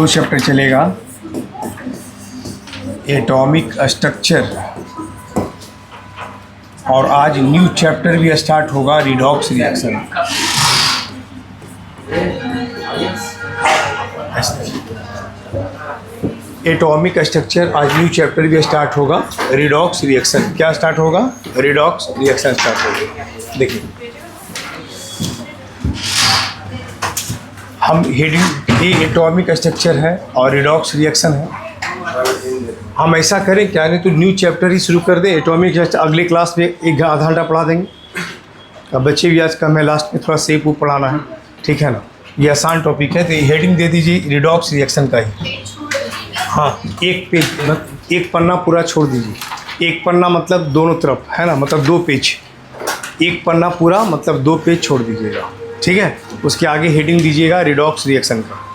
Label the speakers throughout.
Speaker 1: 2 chapter चलेगा, atomic structure, और आज न्यू चैप्टर भी स्टार्ट होगा, रिडॉक्स रिएक्शन। एटॉमिक स्ट्रक्चर, आज न्यू चैप्टर भी स्टार्ट होगा, रिडॉक्स रिएक्शन। क्या स्टार्ट होगा? रिडॉक्स रिएक्शन स्टार्ट होगा। देखिए हम हेडिंग, ये एटॉमिक स्ट्रक्चर है और रिडॉक्स रिएक्शन है। हम ऐसा करें क्या, नहीं तो न्यू चैप्टर ही शुरू कर दें। एटॉमिक स्ट्रक्चर अगले क्लास में एक आधा घंटा पढ़ा देंगे। अब बच्चे भी आज का मैं लास्ट में थोड़ा सेप वो पढ़ाना है, ठीक है ना। ये आसान टॉपिक है, तो ये हेडिंग दे दीजिए रिडॉक्स रिएक्शन का ही। हाँ, एक पेज, एक पन्ना पूरा छोड़ दीजिए। एक पन्ना मतलब दोनों तरफ, है ना, मतलब 2 पेज। एक पन्ना पूरा मतलब 2 पेज छोड़ दीजिएगा, ठीक है। उसके आगे हेडिंग दीजिएगा रिडॉक्स रिएक्शन का।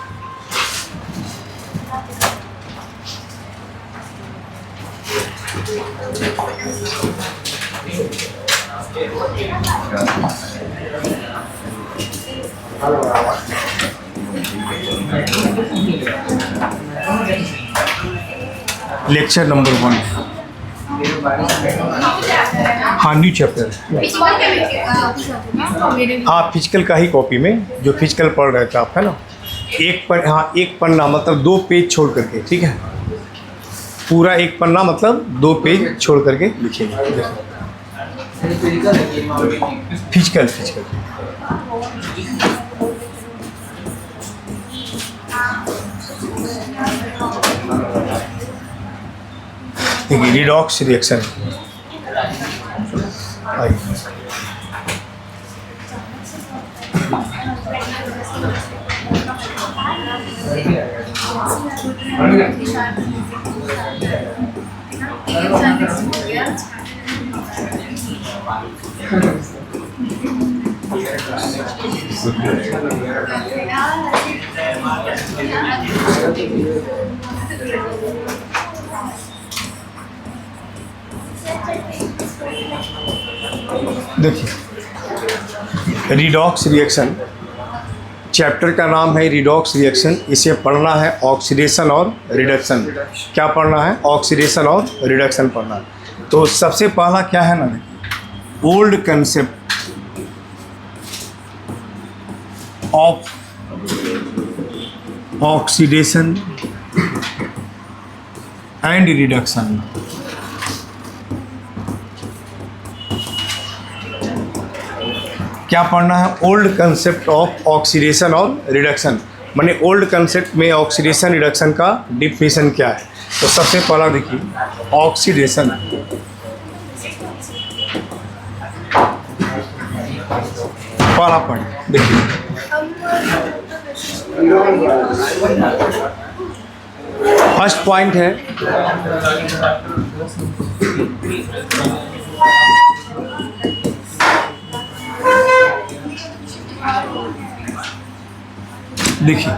Speaker 1: लेक्चर नंबर 1, हाँ न्यू चैप्टर। हाँ, फिजिकल का ही कॉपी में, जो फिजिकल पढ़ रहे थे आप, है ना। एक पन्ना मतलब 2 पेज छोड़ करके, ठीक है। पूरा एक पन्ना मतलब 2 पेज छोड़ करके लिखिएगा। फिजिकल देखिए, रिडॉक्स रिएक्शन। देखिए, रिडॉक्स रिएक्शन, चैप्टर का नाम है रिडॉक्स रिएक्शन। इसे पढ़ना है ऑक्सीडेशन और रिडक्शन। क्या पढ़ना है? ऑक्सीडेशन और रिडक्शन पढ़ना है। तो सबसे पहला क्या है ना, देखिए, old concept of oxidation and reduction. क्या पढ़ना है? ओल्ड कंसेप्ट ऑफ ऑक्सीडेशन और रिडक्शन। माने ओल्ड कंसेप्ट में ऑक्सीडेशन रिडक्शन का डिफिनेशन क्या है। तो सबसे पहला देखिए, ऑक्सीडेशन, पहला पॉइंट देखिए, फर्स्ट पॉइंट है देखिए,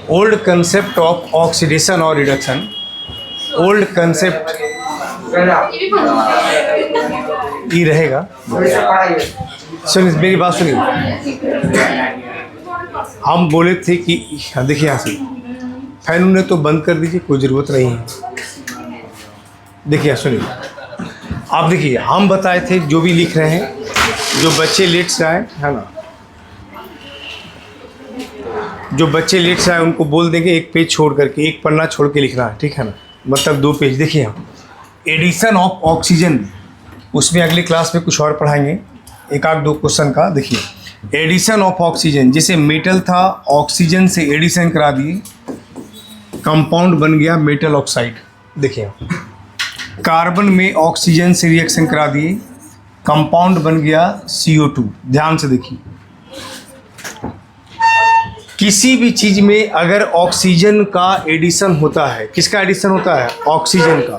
Speaker 1: ओल्ड कंसेप्ट ऑफ ऑक्सीडेशन और रिडक्शन। ओल्ड कंसेप्ट ये रहेगा। सुनिए, मेरी बात सुनिए। हम बोले थे कि देखिए, यहाँ से फैन ने तो बंद कर दीजिए, कोई ज़रूरत नहीं है। देखिए सुनिए, आप देखिए, हम बताए थे जो भी लिख रहे हैं, जो बच्चे लेट से आए, है ना, जो बच्चे लेट से आए उनको बोल देंगे एक पेज छोड़ करके, एक पन्ना छोड़ के लिखना है, ठीक है ना, मतलब 2 पेज। देखिए हम एडिशन ऑफ ऑक्सीजन, उसमें अगली क्लास में कुछ और पढ़ाएंगे, एक आध 2 क्वेश्चन का। देखिए, एडिशन ऑफ ऑक्सीजन, जैसे मेटल था, ऑक्सीजन से एडिशन करा दिए, कंपाउंड बन गया मेटल ऑक्साइड। देखिए, कार्बन में ऑक्सीजन से रिएक्शन करा दिए, कंपाउंड बन गया CO2। ध्यान से देखिए, किसी भी चीज में अगर ऑक्सीजन का एडिशन होता है, किसका एडिशन होता है? ऑक्सीजन का।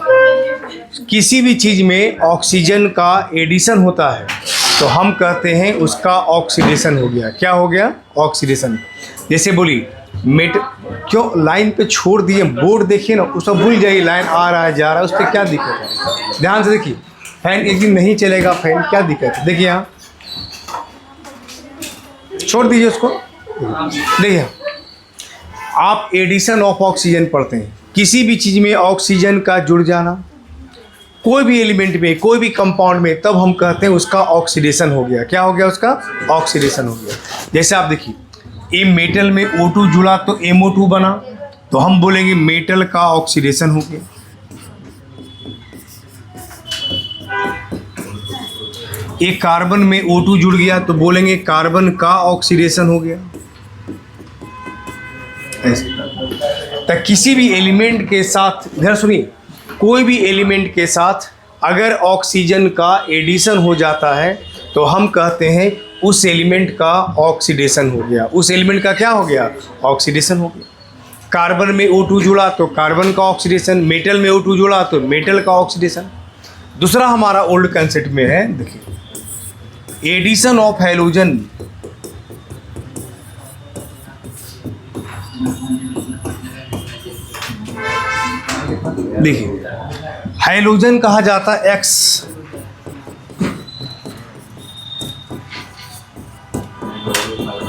Speaker 1: किसी भी चीज में ऑक्सीजन का एडिशन होता है तो हम कहते हैं उसका ऑक्सीडेशन हो गया। क्या हो गया? ऑक्सीडेशन। जैसे बोली मेट, क्यों लाइन पे छोड़ दिए, बोर्ड देखिए ना, उसको भूल जाइए, लाइन आ रहा है जा रहा है, उस पर क्या दिक्कत है? ध्यान से देखिए, फैन एक दिन नहीं चलेगा, फैन क्या दिक्कत है? देखिए यहाँ छोड़ दीजिए उसको। देखिए आप एडिशन ऑफ ऑक्सीजन पढ़ते हैं, किसी भी चीज़ में ऑक्सीजन का जुड़ जाना, कोई भी एलिमेंट में, कोई भी कंपाउंड में, तब हम कहते हैं उसका ऑक्सीडेशन हो गया। क्या हो गया? उसका ऑक्सीडेशन हो गया। जैसे आप देखिए, ये मेटल में O2 जुड़ा तो MO2 बना, तो हम बोलेंगे मेटल का ऑक्सीडेशन हो गया। एक कार्बन में O2 जुड़ गया तो बोलेंगे कार्बन का ऑक्सीडेशन हो गया। तो किसी भी एलिमेंट के साथ, ध्यान सुनिए, कोई भी एलिमेंट के साथ अगर ऑक्सीजन का एडिशन हो जाता है तो हम कहते हैं उस एलिमेंट का ऑक्सीडेशन हो गया। उस एलिमेंट का क्या हो गया? ऑक्सीडेशन हो गया। कार्बन में O2 जुड़ा तो कार्बन का ऑक्सीडेशन, मेटल में O2 जुड़ा तो मेटल का ऑक्सीडेशन। दूसरा हमारा ओल्ड कंसेप्ट में है, देखिए, एडिशन ऑफ हैलोजन। देखिए, हैलोजन कहा जाता है X,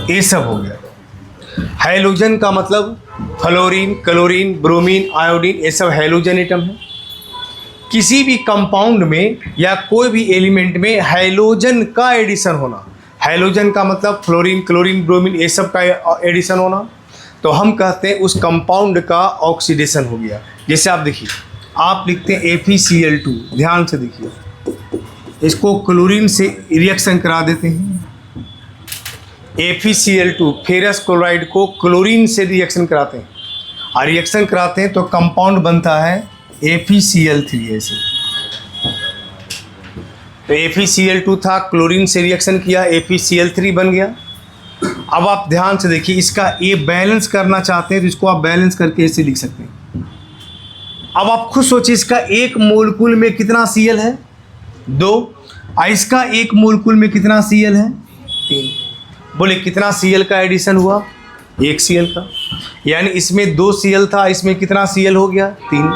Speaker 1: ये सब हो गया। हैलोजन का मतलब फ्लोरीन, क्लोरीन, ब्रोमीन, आयोडीन, ये सब हैलोजन एटम है। किसी भी कंपाउंड में या कोई भी एलिमेंट में हैलोजन का एडिशन होना, हैलोजन का मतलब फ्लोरीन, क्लोरीन, ब्रोमीन, ये सब का एडिशन होना, तो हम कहते हैं उस कंपाउंड का ऑक्सीडेशन हो गया। जैसे आप देखिए, आप लिखते हैं FeCl2, ध्यान से देखिए, इसको क्लोरीन से रिएक्शन करा देते हैं। FeCl2 फेरस क्लोराइड को क्लोरीन से रिएक्शन कराते हैं, और रिएक्शन कराते हैं तो कंपाउंड बनता है FeCl3। ऐसे तो FeCl2 था, क्लोरीन से रिएक्शन किया, FeCl3 बन गया। अब आप ध्यान से देखिए, इसका ये बैलेंस करना चाहते हैं तो इसको आप बैलेंस करके ऐसे लिख सकते हैं। अब आप खुद सोचिए, इसका एक मोलकुल में कितना Cl है? 2। और इसका एक मोलकुल में कितना Cl है? 3। बोले कितना Cl का एडिशन हुआ? 1 Cl का। यानी इसमें 2 Cl था, इसमें कितना Cl हो गया? 3।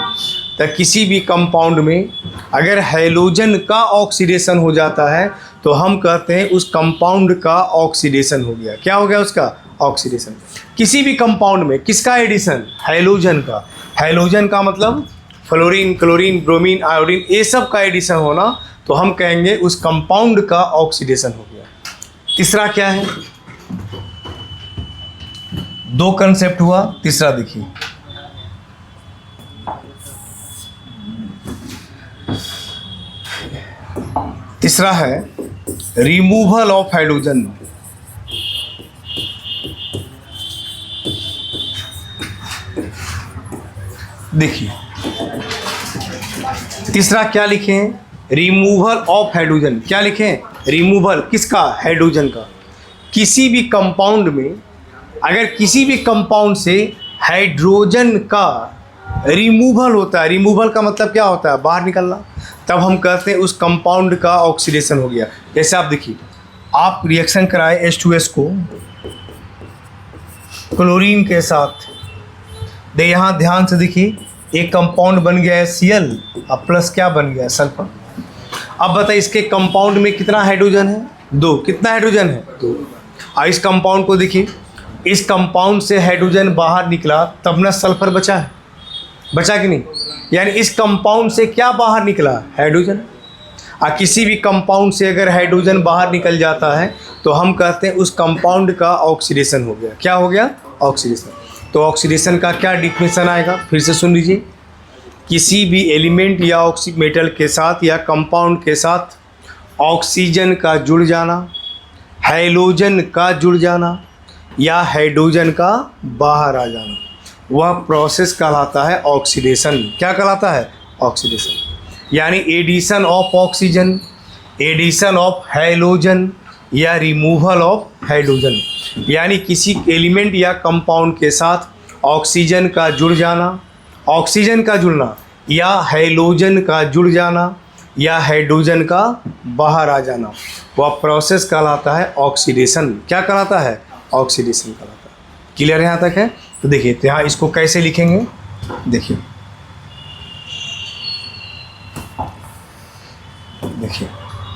Speaker 1: तो किसी भी कंपाउंड में अगर हैलोजन का ऑक्सीडेशन हो जाता है तो हम कहते हैं उस कंपाउंड का ऑक्सीडेशन हो गया। क्या हो गया? उसका ऑक्सीडेशन। किसी भी कंपाउंड में किसका एडिशन? हैलोजन का। हैलोजन का मतलब फ्लोरीन, क्लोरीन, ब्रोमीन, आयोडीन, ये सब का एडिशन होना, तो हम कहेंगे उस कंपाउंड का ऑक्सीडेशन हो गया। तीसरा क्या है? 2 कंसेप्ट हुआ, तीसरा देखिए, तीसरा है रिमूवल ऑफ हाइड्रोजन। देखिए, तीसरा क्या लिखे हैं? Removal of hydrogen. क्या लिखे हैं? रिमूवल किसका? हाइड्रोजन का। किसी भी कंपाउंड में अगर किसी भी कंपाउंड से हाइड्रोजन का रिमूवल होता है, रिमूवल का मतलब क्या होता है? बाहर निकलना, तब हम कहते हैं उस कंपाउंड का ऑक्सीडेशन हो गया। जैसे आप देखिए, आप रिएक्शन कराए H2S को क्लोरीन के साथ, दे यहाँ ध्यान से देखिए, एक कंपाउंड बन गया है Cl, अब प्लस क्या बन गया? सल्फर। अब बताइए, इसके कंपाउंड में कितना हाइड्रोजन है? 2। कितना हाइड्रोजन है? 2। और इस कंपाउंड को देखिए, इस कंपाउंड से हाइड्रोजन बाहर निकला तब ना सल्फर बचा है, बचा कि नहीं? यानी इस कंपाउंड से क्या बाहर निकला? हाइड्रोजन। और किसी भी कंपाउंड से अगर हाइड्रोजन बाहर निकल जाता है तो हम कहते हैं उस कंपाउंड का ऑक्सीडेशन हो गया। क्या हो गया? ऑक्सीडेशन। तो ऑक्सीडेशन का क्या डिफिनेशन आएगा? फिर से सुन लीजिए, किसी भी एलिमेंट या मेटल के साथ या कंपाउंड के साथ ऑक्सीजन का जुड़ जाना, हैलोजन का जुड़ जाना या हाइड्रोजन का बाहर आ जाना, वह प्रोसेस कहलाता है ऑक्सीडेशन। क्या कहलाता है? ऑक्सीडेशन। यानी addition of oxygen, addition of halogen या रिमूवल ऑफ हाइड्रोजन। यानी किसी एलिमेंट या कंपाउंड के साथ ऑक्सीजन का जुड़ जाना, ऑक्सीजन का जुड़ना या हैलोजन का जुड़ जाना या हाइड्रोजन का बाहर आ जाना, वह प्रोसेस कहलाता है ऑक्सीडेशन। क्या कहलाता है? ऑक्सीडेशन कहलाता है। क्लियर यहाँ तक है? तो देखिए, तो यहाँ इसको कैसे लिखेंगे? देखिए, देखिए,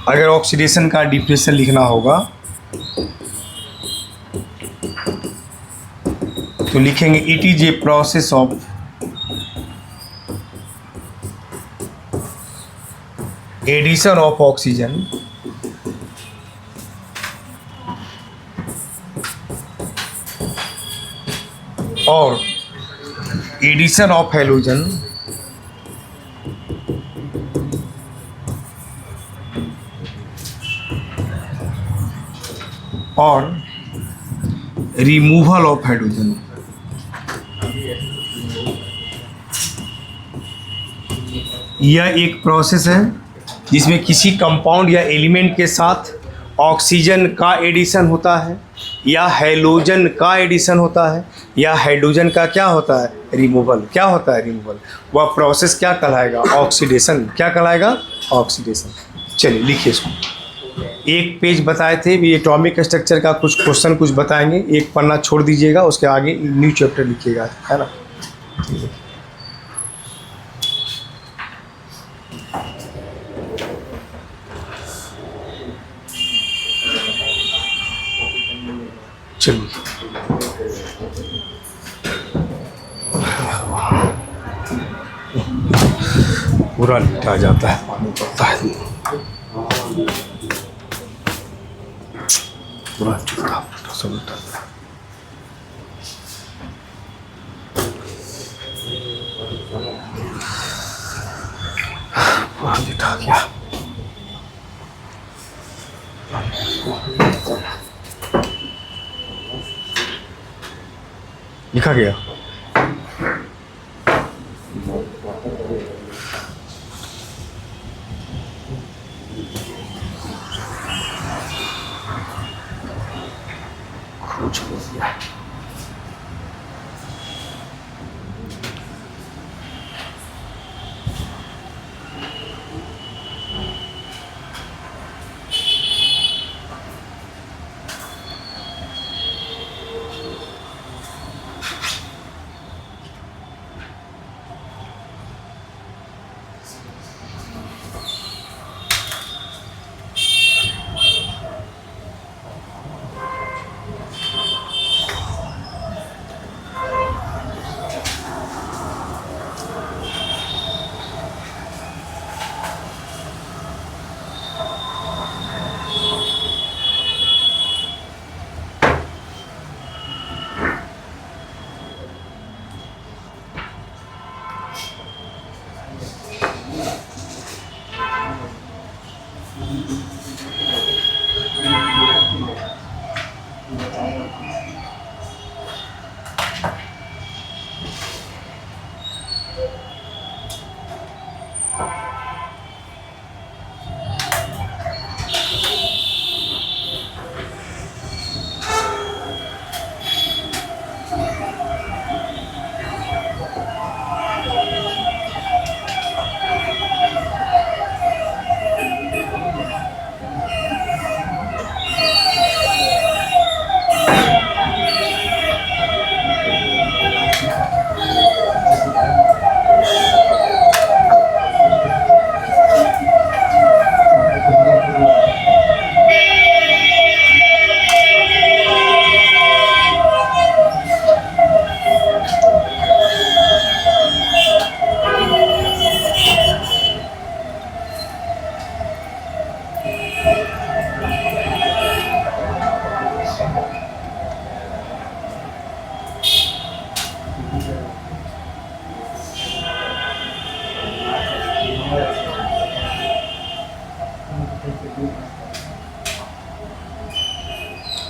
Speaker 1: अगर ऑक्सीडेशन का डिफिनेशन लिखना होगा तो लिखेंगे it is a process of addition of oxygen और एडिशन ऑफ हैलोजन और रिमूवल ऑफ हाइड्रोजन। यह एक प्रोसेस है जिसमें किसी कंपाउंड या एलिमेंट के साथ ऑक्सीजन का एडिशन होता है या हैलोजन का एडिशन होता है या हाइड्रोजन का क्या होता है, रिमूवल। क्या होता है रिमूवल? वह प्रोसेस क्या कहलाएगा? ऑक्सीडेशन। क्या कहलाएगा? ऑक्सीडेशन। चलिए लिखिए इसको। एक पेज बताए थे भी, एटॉमिक स्ट्रक्चर का कुछ क्वेश्चन कुछ बताएंगे, एक पन्ना छोड़ दीजिएगा, उसके आगे न्यू चैप्टर लिखिएगा, है ना। चलिए पूरा लिखा जाता है, पानी पड़ता है पूरा सब लिखा है। पूरा लिखा गया। लिखा गया। कुछ हो गया।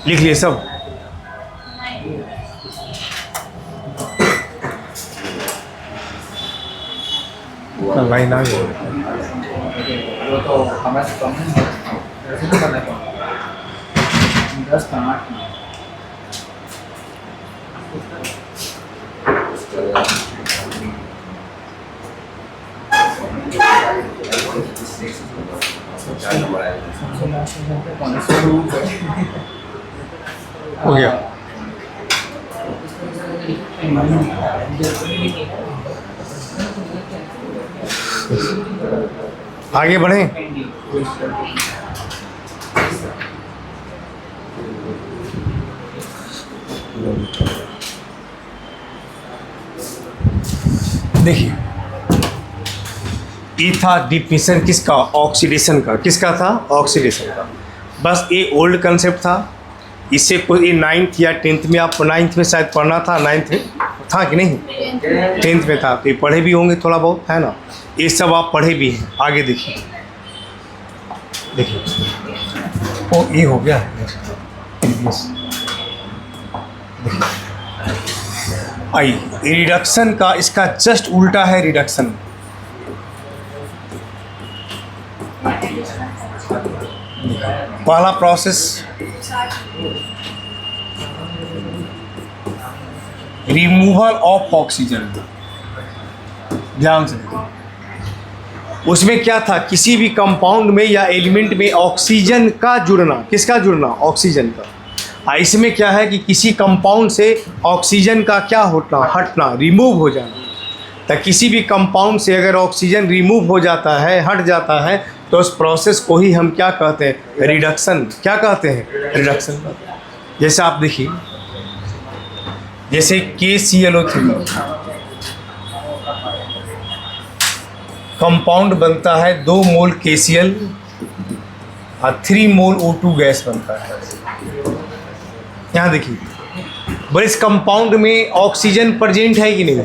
Speaker 1: लिख लिए सब? लाइन आ गई।
Speaker 2: वो तो हमारे से कम है, ऐसे तो करना है 10 का 8 में।
Speaker 1: हो गया। आगे बढ़ें। देखिए, ये था डिफिनेशन किसका, ऑक्सीडेशन का। किसका था, ऑक्सीडेशन का। बस ये ओल्ड कंसेप्ट था। इससे कोई ये 9th या 10th में, आपको 9th में शायद पढ़ना था, 9th में था कि नहीं, 10th में था, तो ये पढ़े भी होंगे थोड़ा बहुत, है ना। ये सब आप पढ़े भी हैं। आगे देखिए, देखिए ओ ये हो गया। आई रिडक्शन का, इसका जस्ट उल्टा है रिडक्शन। पहला प्रोसेस रिमूवल ऑफ ऑक्सीजन, ध्यान से देखो। उसमें क्या था, किसी भी कंपाउंड में या एलिमेंट में ऑक्सीजन का जुड़ना। किसका जुड़ना, ऑक्सीजन का। इसमें क्या है कि किसी कंपाउंड से ऑक्सीजन का क्या होना, हटना, रिमूव हो जाना। तो किसी भी कंपाउंड से अगर ऑक्सीजन रिमूव हो जाता है, हट जाता है, तो उस प्रोसेस को ही हम क्या कहते हैं, रिडक्शन। क्या कहते हैं, रिडक्शन। जैसे आप देखिए, जैसे KClO3 कंपाउंड बनता है, 2 मोल KCl और 3 मोल O2 गैस बनता है। यहाँ देखिए, बस इस कंपाउंड में ऑक्सीजन प्रेजेंट है कि नहीं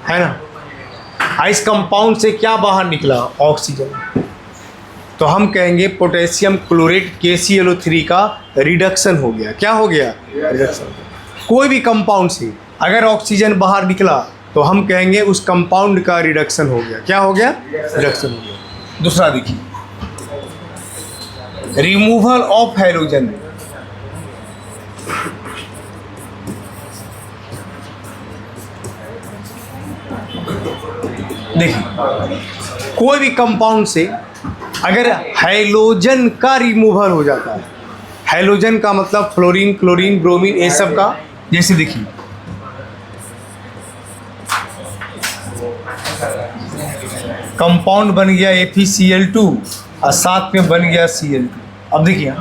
Speaker 1: है ना। इस कंपाउंड से क्या बाहर निकला, ऑक्सीजन। तो हम कहेंगे पोटेशियम क्लोरेट KClO3 का रिडक्शन हो गया। क्या हो गया, रिडक्शन। कोई भी कंपाउंड से अगर ऑक्सीजन बाहर निकला तो हम कहेंगे उस कंपाउंड का रिडक्शन हो गया। क्या हो गया, रिडक्शन हो गया। दूसरा देखिए, रिमूवल ऑफ हैलोजन। देखिए, कोई भी कंपाउंड से अगर हैलोजन का रिमूवल हो जाता है, हैलोजन का मतलब फ्लोरीन, क्लोरीन, ब्रोमीन, ये सब का। जैसे देखिए, कंपाउंड बन गया FeCl2 और साथ में बन गया Cl2। अब देखिए,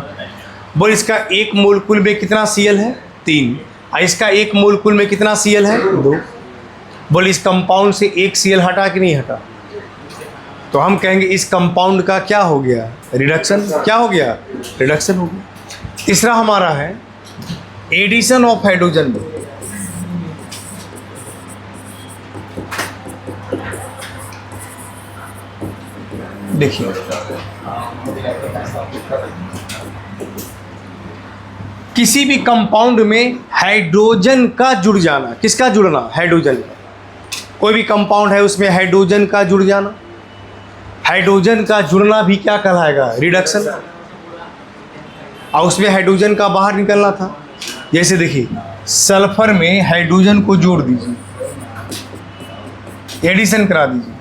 Speaker 1: बोल इसका एक मोलकुल में कितना Cl है, 3, और इसका एक मोलकुल में कितना Cl है, 2। बोल इस कंपाउंड से एक Cl हटा कि नहीं हटा, तो हम कहेंगे इस कंपाउंड का क्या हो गया, रिडक्शन। क्या हो गया, रिडक्शन हो गया। तीसरा हमारा है एडिशन ऑफ हाइड्रोजन। देखिए, किसी भी कंपाउंड में हाइड्रोजन का जुड़ जाना। किसका जुड़ना, हाइड्रोजन का। कोई भी कंपाउंड है उसमें हाइड्रोजन का जुड़ जाना। हाइड्रोजन का जुड़ना भी क्या कहलाएगा, रिडक्शन। और उसमें हाइड्रोजन का बाहर निकलना था। जैसे देखिए, सल्फर में हाइड्रोजन को जोड़ दीजिए, एडिशन करा दीजिए,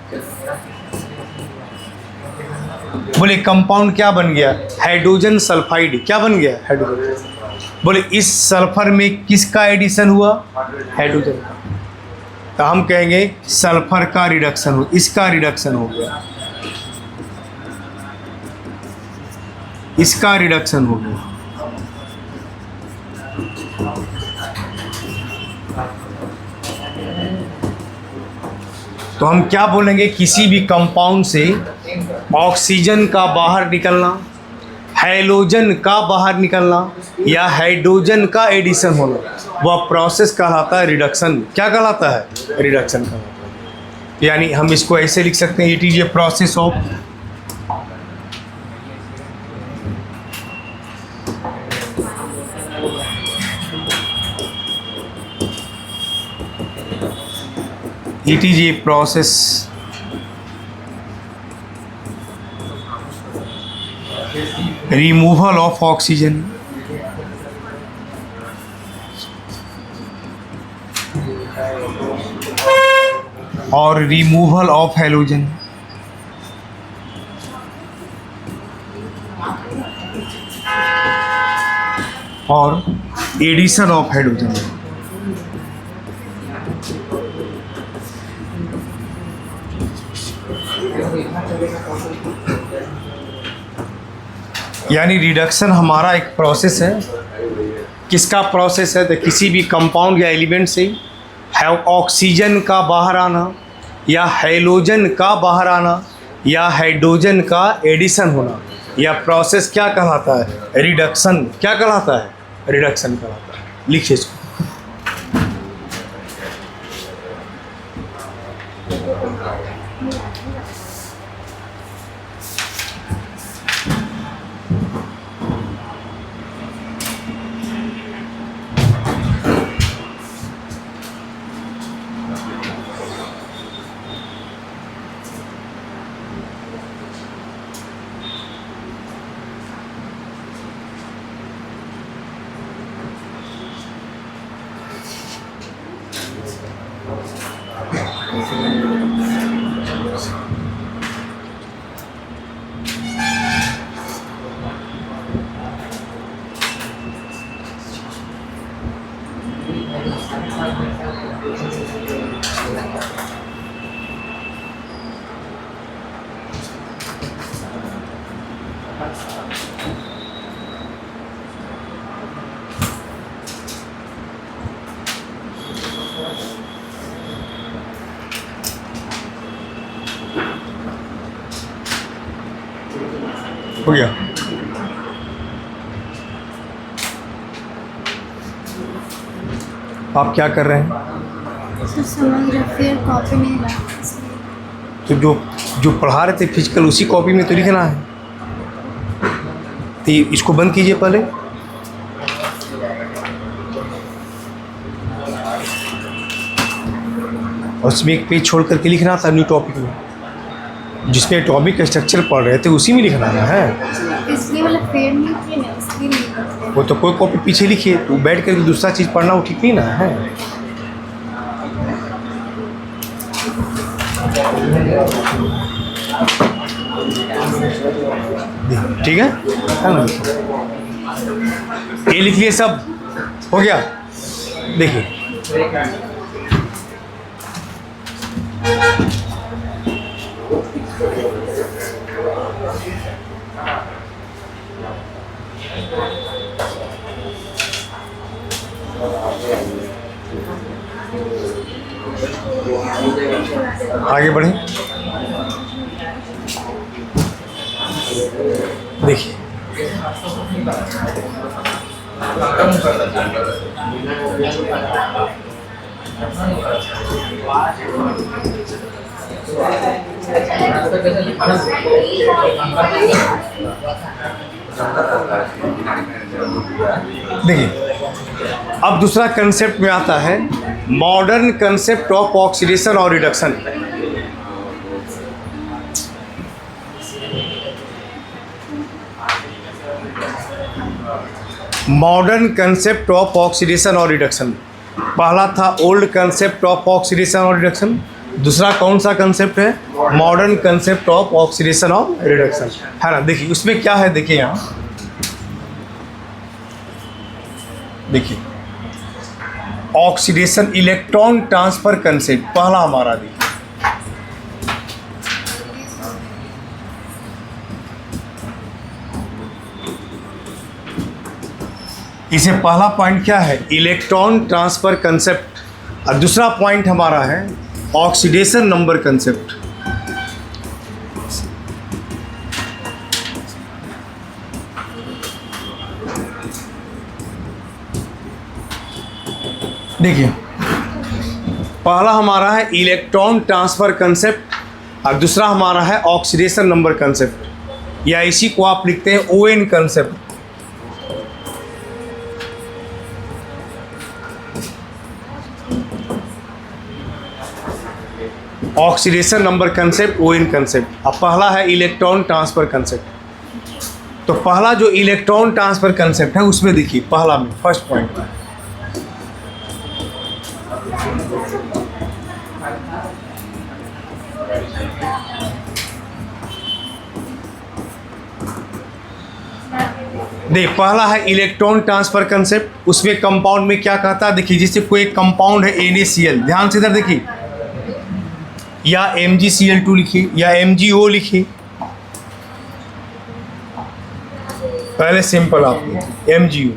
Speaker 1: बोले कंपाउंड क्या बन गया, हाइड्रोजन सल्फाइड। क्या बन गया, हाइड्रोजन। बोले इस सल्फर में किसका एडिशन हुआ, हाइड्रोजन का। तो हम कहेंगे सल्फर का रिडक्शन हो, इसका रिडक्शन हो गया, इसका रिडक्शन हो गया। तो हम क्या बोलेंगे, किसी भी कंपाउंड से ऑक्सीजन का बाहर निकलना, हैलोजन का बाहर निकलना या हाइड्रोजन का एडिशन होना, वह प्रोसेस कहलाता है रिडक्शन। क्या कहलाता है, रिडक्शन कहलाता है। यानी हम इसको ऐसे लिख सकते हैं, it is a process of removal of oxygen और removal of halogen और एडिशन ऑफ हाइड्रोजन। यानी रिडक्शन हमारा एक प्रोसेस है। किसका प्रोसेस है, तो किसी भी कंपाउंड या एलिमेंट से है ऑक्सीजन का बाहर आना, या हैलोजन का बाहर आना, या हाइड्रोजन का एडिशन होना, या प्रोसेस क्या कहलाता है? रिडक्शन। क्या कहलाता है? रिडक्शन कहलाता है। लिखिए इसको। हो गया। आप क्या कर रहे हैं?
Speaker 3: सर समझ रहे, फिर कॉपी नहीं ला।
Speaker 1: तो जो पढ़ा रहे थे फिजिकल उसी कॉपी में तो लिखना है। तो इसको बंद कीजिए पहले। और उसमें एक पेज छोड़ करके लिखना था न्यू टॉपिक में, जिसमें एटॉमिक स्ट्रक्चर पढ़ रहे थे उसी में लिखना है।
Speaker 3: इसलिए मतलब फेड नहीं किए ना, इसलिए नहीं करते।
Speaker 1: वो तो कोई कॉपी पीछे लिखिए, तो बैठ कर दूसरा चीज़ पढ़ना वो ठीक नहीं ना है। ठीक है ना? ये लिख लिए सब। हो गया। देखिए आगे बढ़ें। देखिए देखिए अब दूसरा कंसेप्ट में आता है मॉडर्न कंसेप्ट ऑफ ऑक्सीडेशन और reduction. Modern concept of oxidation और रिडक्शन। पहला था ओल्ड कंसेप्ट ऑफ ऑक्सीडेशन और रिडक्शन। दूसरा कौन सा कंसेप्ट है? मॉडर्न कंसेप्ट ऑफ ऑक्सीडेशन और रिडक्शन, है ना। देखिए उसमें क्या है, देखिए यहाँ देखिए ऑक्सीडेशन इलेक्ट्रॉन ट्रांसफर कंसेप्ट पहला हमारा। देखिए इसे पहला पॉइंट क्या है? Electron transfer concept. और दूसरा पॉइंट हमारा है ऑक्सीडेशन नंबर कंसेप्ट। देखिए पहला हमारा है इलेक्ट्रॉन ट्रांसफर कंसेप्ट और दूसरा हमारा है ऑक्सीडेशन नंबर कंसेप्ट, या इसी को आप लिखते हैं on concept. Oxidation number concept, on concept. अब पहला है इलेक्ट्रॉन ट्रांसफर कंसेप्ट। तो पहला जो इलेक्ट्रॉन ट्रांसफर कंसेप्ट है उसमें देखिए पहला में फर्स्ट पॉइंट है देखिए पहला है इलेक्ट्रॉन ट्रांसफर कंसेप्ट। उसमें कंपाउंड में क्या कहता है? देखिए जैसे कोई कंपाउंड है NaCl, ध्यान से इधर देखिए, या MgCl2 लिखिए या MgO लिखिए। पहले सिंपल आप MgO।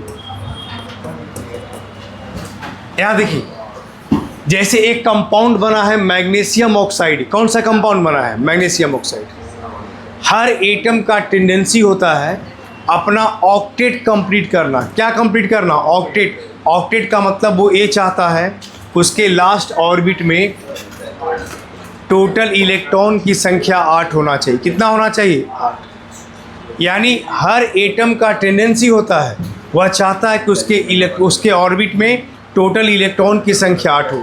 Speaker 1: यहाँ देखिए जैसे एक कंपाउंड बना है मैग्नीशियम ऑक्साइड, कौन सा कंपाउंड बना है? Magnesium oxide. हर एटम का टेंडेंसी होता है अपना ऑक्टेट कंप्लीट करना। क्या कंप्लीट करना? ऑक्टेट। ऑक्टेट का मतलब वो ये चाहता है उसके लास्ट ऑर्बिट में टोटल इलेक्ट्रॉन की संख्या 8 होना चाहिए। कितना होना चाहिए? 8। यानी हर एटम का टेंडेंसी होता है, वह चाहता है कि उसके ऑर्बिट में टोटल इलेक्ट्रॉन की संख्या 8 हो।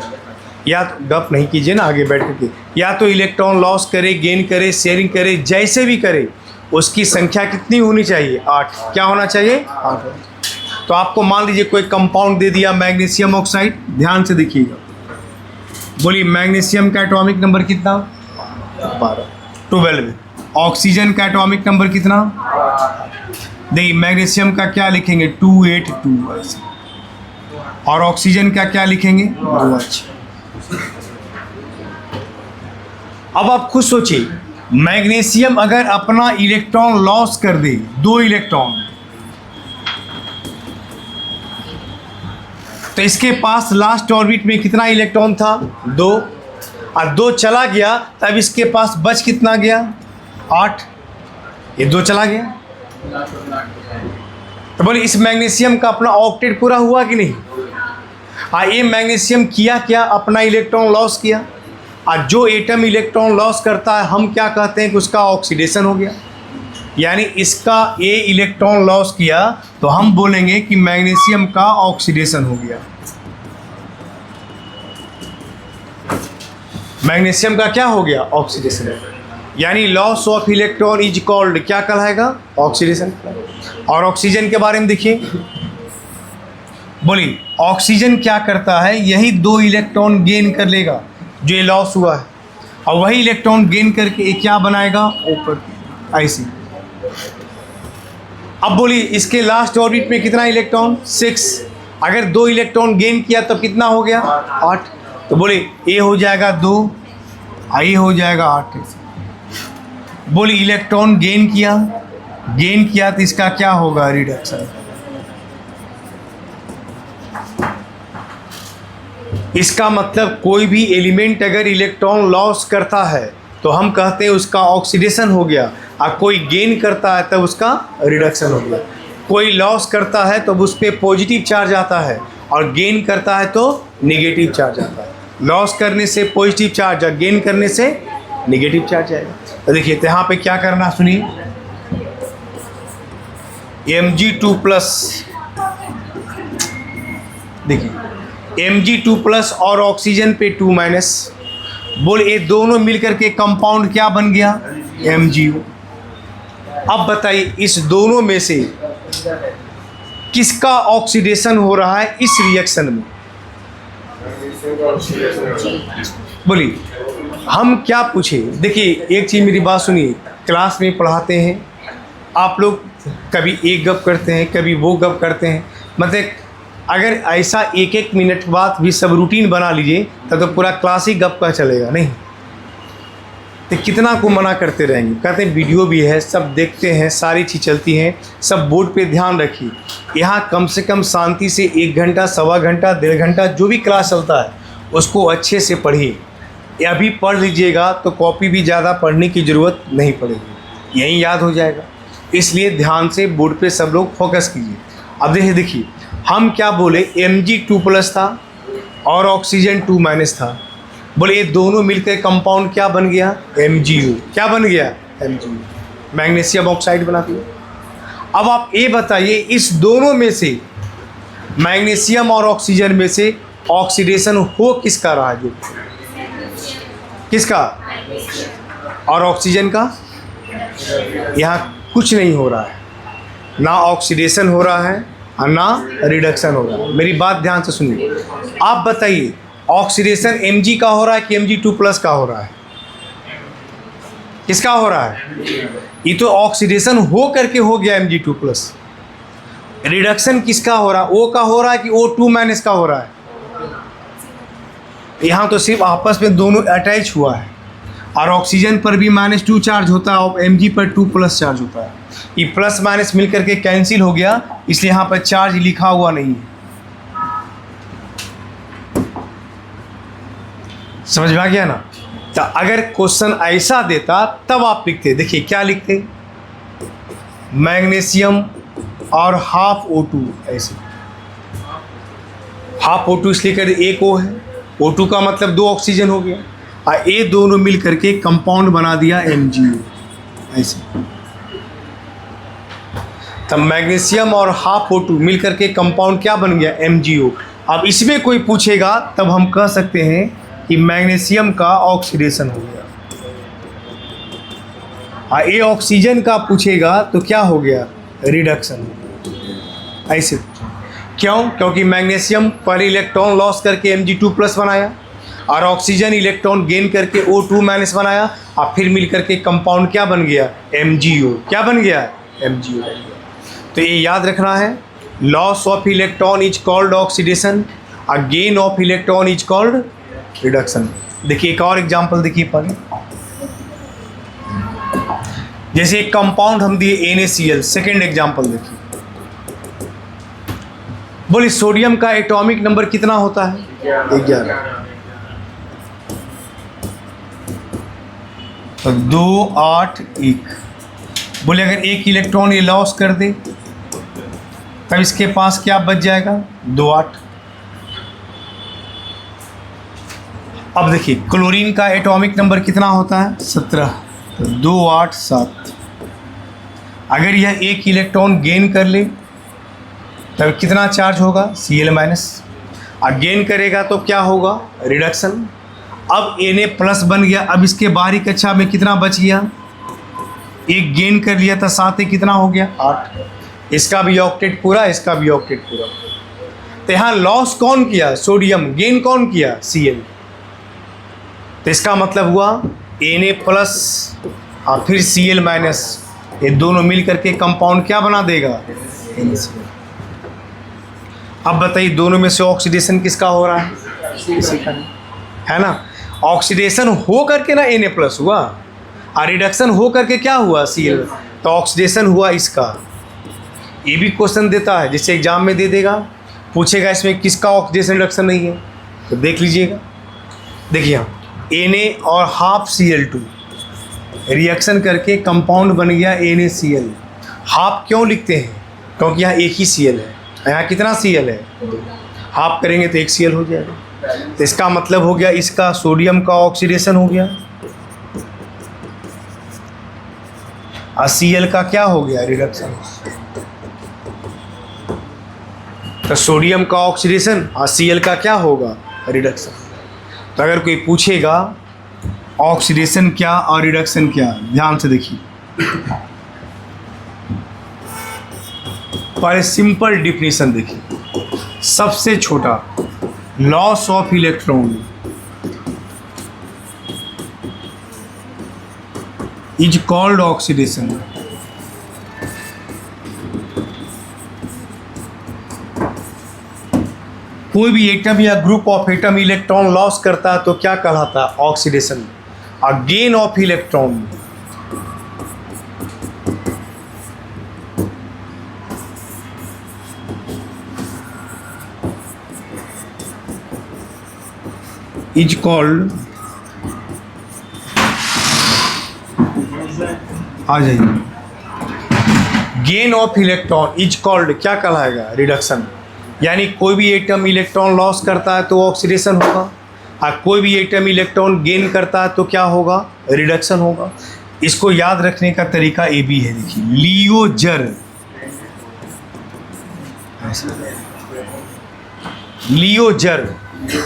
Speaker 1: या तो गप नहीं कीजिए ना आगे बैठ करके, या तो इलेक्ट्रॉन लॉस करे, गेन करे, शेयरिंग करे, जैसे भी करे उसकी संख्या कितनी होनी चाहिए? 8। क्या होना चाहिए? 8। तो आपको मान लीजिए कोई कंपाउंड दे दिया मैग्नीशियम ऑक्साइड, ध्यान से देखिएगा, बोलिए मैग्नीशियम का एटॉमिक नंबर कितना? 12। ऑक्सीजन का एटॉमिक नंबर कितना? देखिए मैग्नीशियम का क्या लिखेंगे? 282 ऐसे। और ऑक्सीजन का क्या लिखेंगे? 2H। अब आप खुद सोचिए, मैग्नीशियम अगर अपना इलेक्ट्रॉन लॉस कर दे, 2 इलेक्ट्रॉन, तो इसके पास लास्ट ऑर्बिट में कितना इलेक्ट्रॉन था? 2। और 2 चला गया, तब इसके पास बच कितना गया? 8। ये 2 चला गया, तो बोले इस मैग्नीशियम का अपना ऑक्टेट पूरा हुआ कि नहीं? ये मैग्नीशियम किया क्या? अपना इलेक्ट्रॉन लॉस किया। और जो एटम इलेक्ट्रॉन लॉस करता है हम क्या कहते हैं कि उसका ऑक्सीडेशन हो गया। यानी इसका ए इलेक्ट्रॉन लॉस किया तो हम बोलेंगे कि मैग्नीशियम का ऑक्सीडेशन हो गया। मैग्नीशियम का क्या हो गया? ऑक्सीडेशन। यानी loss of electron is called, क्या कहलाएगा? ऑक्सीडेशन। और ऑक्सीजन के बारे में देखिए, बोलिए ऑक्सीजन क्या करता है? यही 2 इलेक्ट्रॉन गेन कर लेगा जो ये लॉस हुआ है, और वही इलेक्ट्रॉन गेन करके ये क्या बनाएगा? ऊपर ऐसे। अब बोलिए इसके लास्ट ऑर्बिट में कितना इलेक्ट्रॉन? 6। अगर 2 इलेक्ट्रॉन गेन किया तब कितना हो गया? 8। तो बोलिए ये हो जाएगा 2, ये हो जाएगा 8। बोलिए इलेक्ट्रॉन गेन किया तो इसका क्या होगा? रिडक्शन। इसका मतलब कोई भी एलिमेंट अगर इलेक्ट्रॉन लॉस करता है तो हम कहते हैं उसका ऑक्सीडेशन हो गया, और कोई गेन करता है तब उसका रिडक्शन हो गया। कोई लॉस करता है तो उस पर पॉजिटिव चार्ज आता है, और गेन करता है तो नेगेटिव चार्ज आता है। लॉस करने से पॉजिटिव चार्ज और गेन करने से नेगेटिव चार्ज आएगा। तो देखिए तो यहाँ पे क्या करना, सुनिए, Mg2+, देखिए Mg2+ और ऑक्सीजन पे 2-, बोल ये दोनों मिलकर के कंपाउंड क्या बन गया? MgO। अब बताइए इस दोनों में से किसका ऑक्सीडेशन हो रहा है इस रिएक्शन में? बोलिए हम क्या पूछे? देखिए एक चीज़ मेरी बात सुनिए, क्लास में पढ़ाते हैं आप लोग, कभी एक गप करते हैं, कभी वो गप करते हैं, मतलब अगर ऐसा 1-1 मिनट बाद भी सब रूटीन बना लीजिए तब तो पूरा क्लास ही गप का चलेगा नहीं। तो कितना को मना करते रहेंगे, कहते हैं वीडियो भी है, सब देखते हैं, सारी चीज़ चलती हैं, सब बोर्ड पे ध्यान रखिए। यहाँ कम से कम शांति से 1 घंटा, 1.25 घंटा, 1.5 घंटा जो भी क्लास चलता है उसको अच्छे से पढ़िए। अभी पढ़ लीजिएगा तो कॉपी भी ज़्यादा पढ़ने की ज़रूरत नहीं पड़ेगी, यहीं याद हो जाएगा। इसलिए ध्यान से बोर्ड पे सब लोग फोकस कीजिए। अब देखिए हम क्या बोले, Mg2+ था और ऑक्सीजन 2- था, बोले ये दोनों मिलकर कंपाउंड क्या बन गया? MgO। क्या बन गया? MgO, मैग्नीशियम ऑक्साइड बना दिया। अब आप ये बताइए इस दोनों में से, मैग्नीशियम और ऑक्सीजन में से ऑक्सीडेशन हो किसका रहा है? जो किसका? और ऑक्सीजन का? यहाँ कुछ नहीं हो रहा है, ना ऑक्सीडेशन हो रहा है और ना रिडक्शन हो रहा है। मेरी बात ध्यान से सुनिए। आप बताइए ऑक्सीडेशन Mg का हो रहा है कि Mg2+ का हो रहा है? किसका हो रहा है? ये तो ऑक्सीडेशन हो करके हो गया Mg2+। रिडक्शन किसका हो रहा है? O का हो रहा है कि O2- का हो रहा है? यहाँ तो सिर्फ आपस में दोनों अटैच हुआ है, और ऑक्सीजन पर भी -2 चार्ज होता है और Mg पर 2+ चार्ज होता है। ये प्लस माइनस मिलकर के कैंसिल हो गया, इसलिए यहाँ पर चार्ज लिखा हुआ नहीं है। समझ में आ गया ना। तो अगर क्वेश्चन ऐसा देता तब आप लिखते, देखिए क्या लिखते, मैग्नीशियम और हाफ O2, ऐसे हाफ O2 इसलिए कर एक O है, O2 का मतलब 2 ऑक्सीजन हो गया, और ये दोनों मिल करके कंपाउंड बना दिया MgO, ऐसे। तब मैग्नीशियम और हाफ O2 मिल करके कंपाउंड क्या बन गया, MgO। अब इसमें कोई पूछेगा तब हम कह सकते हैं कि मैग्नीशियम का ऑक्सीडेशन हो गया, और ये ऑक्सीजन का पूछेगा तो क्या हो गया, रिडक्शन, ऐसे। क्यों? क्योंकि मैग्नीशियम पहले इलेक्ट्रॉन लॉस करके Mg2+ बनाया, और ऑक्सीजन इलेक्ट्रॉन गेन करके O2- बनाया, और फिर मिल करके कंपाउंड क्या बन गया, MgO। क्या बन गया, MgO। तो ये याद रखना है, loss of electron is called oxidation, और gain of electron is called reduction. देखिए एक और एग्जांपल देखिए पहले, जैसे एक कंपाउंड हम दिए NaCl, सेकेंड एग्जांपल देखिए, बोले सोडियम का एटॉमिक नंबर कितना होता है, 11। तो 2, 8, 1। बोले अगर एक इलेक्ट्रॉन ये लॉस कर दे तब इसके पास क्या बच जाएगा, 2, 8। अब देखिए क्लोरीन का एटॉमिक नंबर कितना होता है, 17। तो 2, 8, 7। अगर यह एक इलेक्ट्रॉन गेन कर ले तब कितना चार्ज होगा, Cl-। और गेन करेगा तो क्या होगा, रिडक्शन। अब Na+ बन गया, अब इसके बाहरी कक्षा में कितना बच गया, एक गेन कर लिया था, 7 कितना हो गया, 8। इसका भी ऑक्टेट पूरा, इसका भी ऑक्टेट पूरा। तो यहाँ लॉस कौन किया, सोडियम, गेन कौन किया, Cl। तो इसका मतलब हुआ Na+ और फिर Cl-, ये दोनों मिल करके कंपाउंड क्या बना देगा, NaCl। अब बताइए दोनों में से ऑक्सीडेशन किसका हो रहा है, इसी का, है ना। ऑक्सीडेशन हो करके ना Na+ हुआ, और रिडक्शन हो करके क्या हुआ, Cl। तो ऑक्सीडेशन हुआ इसका। ये भी क्वेश्चन देता है, जैसे एग्जाम में दे देगा, पूछेगा इसमें किसका ऑक्सीडेशन रिडक्शन नहीं है, तो देख लीजिएगा। देखिए Na और हाफ Cl2 रिएक्शन करके कंपाउंड बन गया NaCl। हाफ क्यों लिखते हैं, क्योंकि यहाँ एक ही Cl है, यहाँ कितना Cl है, हाफ करेंगे तो 1 Cl हो जाएगा। तो इसका मतलब हो गया इसका सोडियम का ऑक्सीडेशन हो गया, और Cl का क्या हो गया, रिडक्शन। तो सोडियम का ऑक्सीडेशन और Cl का क्या होगा, रिडक्शन। तो अगर कोई पूछेगा ऑक्सीडेशन क्या और रिडक्शन क्या, ध्यान से देखिए। पहले सिंपल डिफिनीशन देखिए, सबसे छोटा, loss of electron is called oxidation. कोई भी एटम या group of atom electron loss करता है तो क्या कहलाता है, ऑक्सीडेशन। और gain of electron is called, आ जाइए, gain of electron is called क्या कहलाएगा, रिडक्शन। यानी कोई भी एटम इलेक्ट्रॉन लॉस करता है तो ऑक्सीडेशन होगा, और कोई भी एटम इलेक्ट्रॉन गेन करता है तो क्या होगा, रिडक्शन होगा। इसको याद रखने का तरीका ये भी है, देखिए लियोजर, लियोजर,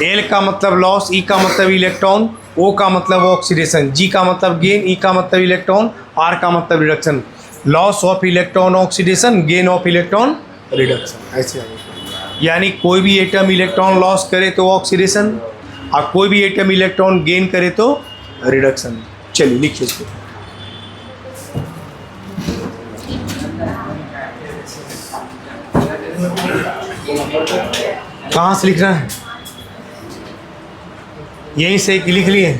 Speaker 1: L का मतलब लॉस, E का मतलब इलेक्ट्रॉन, O का मतलब ऑक्सीडेशन, G का मतलब गेन, E का मतलब इलेक्ट्रॉन, R का मतलब reduction. Loss of electron oxidation, gain of electron reduction, ऐसे यानी कोई भी एटम इलेक्ट्रॉन लॉस करे तो ऑक्सीडेशन, और कोई भी एटम इलेक्ट्रॉन गेन करे तो रिडक्शन। चलिए लिखिए इसको। कहाँ से लिखना है, यहीं से कि लिख लिए,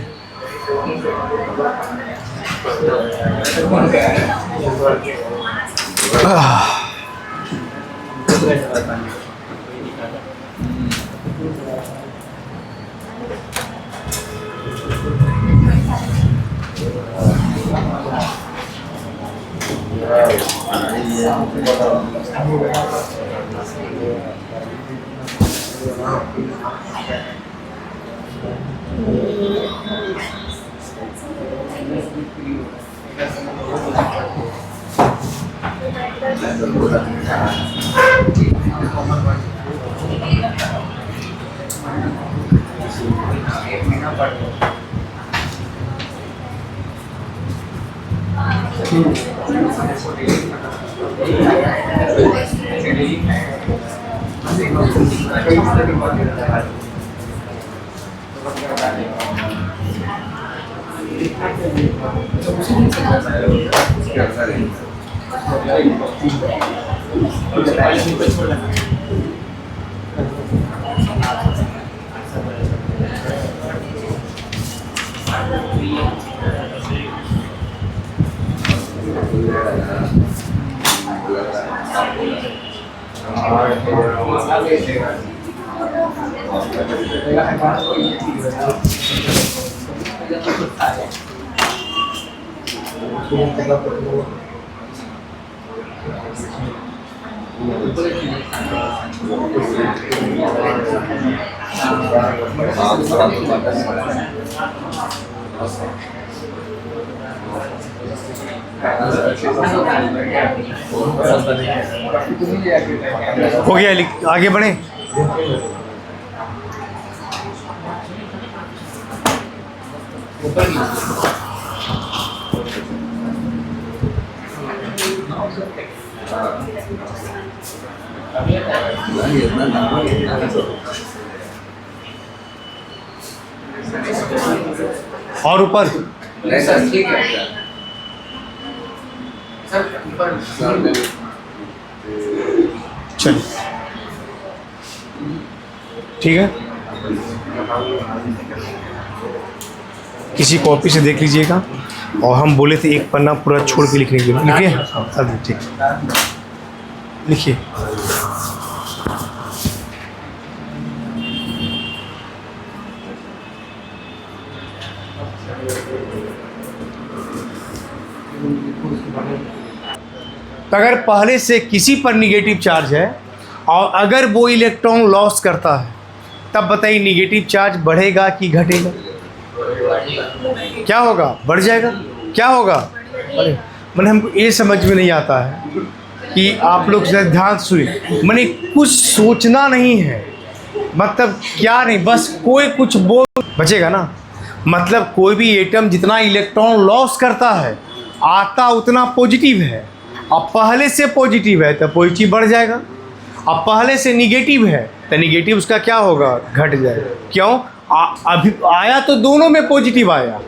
Speaker 1: हो गया, आगे बढ़े। और ऊपर
Speaker 2: ठीक है
Speaker 1: चलिए, ठीक है, किसी कॉपी से देख लीजिएगा। और हम बोले थे एक पन्ना पूरा छोड़ के लिखने के लिए, लिखिए। अब ठीक, लिखिए। तो अगर पहले से किसी पर निगेटिव चार्ज है और अगर वो इलेक्ट्रॉन लॉस करता है, तब बताइए निगेटिव चार्ज बढ़ेगा कि घटेगा? क्या होगा? बढ़ जाएगा। क्या होगा? मैंने हमको ये समझ में नहीं आता है कि आप लोग ध्यान सुनिए। मैंने कुछ सोचना नहीं है, मतलब क्या नहीं, बस कोई कुछ बोल बचेगा ना। मतलब कोई भी एटम जितना इलेक्ट्रॉन लॉस करता है आता उतना पॉजिटिव है। अब पहले से पॉजिटिव है तो पॉजिटिव बढ़ जाएगा, अब पहले से निगेटिव है तो निगेटिव उसका क्या होगा? घट जाएगा। क्यों? अभी आया तो दोनों में पॉजिटिव आया,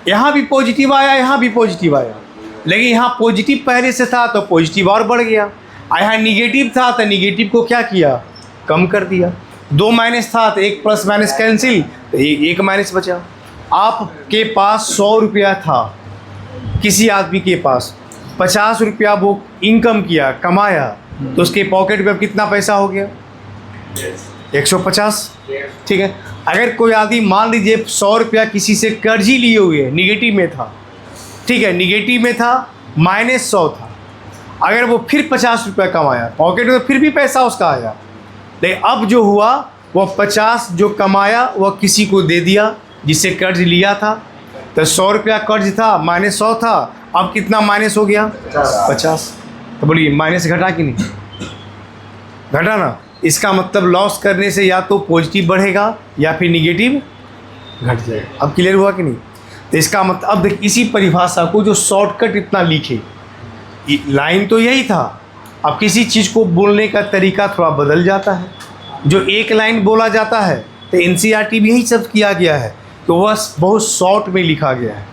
Speaker 1: यहाँ भी पॉजिटिव आया, यहाँ भी पॉजिटिव आया, लेकिन यहाँ पॉजिटिव पहले से था तो पॉजिटिव और बढ़ गया। यहाँ निगेटिव था तो निगेटिव को क्या किया? कम कर दिया। 2 माइनस था तो 1 प्लस माइनस कैंसिल, तो 1 माइनस बचा। आपके पास 100 रुपया था, किसी आदमी के पास 50 रुपया वो इनकम किया, कमाया, तो उसके पॉकेट में अब कितना पैसा हो गया? 150। ठीक है। अगर कोई आदमी मान लीजिए 100 रुपया किसी से कर्ज ही लिए हुए, निगेटिव में था, ठीक है, निगेटिव में था, -100 था, अगर वो फिर 50 रुपया कमाया, पॉकेट में फिर भी पैसा उसका आया, लेकिन अब जो हुआ वो 50 जो कमाया वह किसी को दे दिया जिससे कर्ज लिया था। तो 100 रुपया कर्ज था, -100 था, अब कितना माइनस हो गया? 50। तो बोलिए माइनस घटा कि नहीं? घटा ना। इसका मतलब लॉस करने से या तो पॉजिटिव बढ़ेगा या फिर निगेटिव घट जाएगा। अब क्लियर हुआ कि नहीं? तो इसका मतलब अब देख, इसी परिभाषा को जो शॉर्टकट इतना लिखे, लाइन तो यही था, अब किसी चीज़ को बोलने का तरीका थोड़ा बदल जाता है। जो एक लाइन बोला जाता है तो NCERT भी यही सब किया गया है, तो वह बहुत शॉर्ट में लिखा गया है,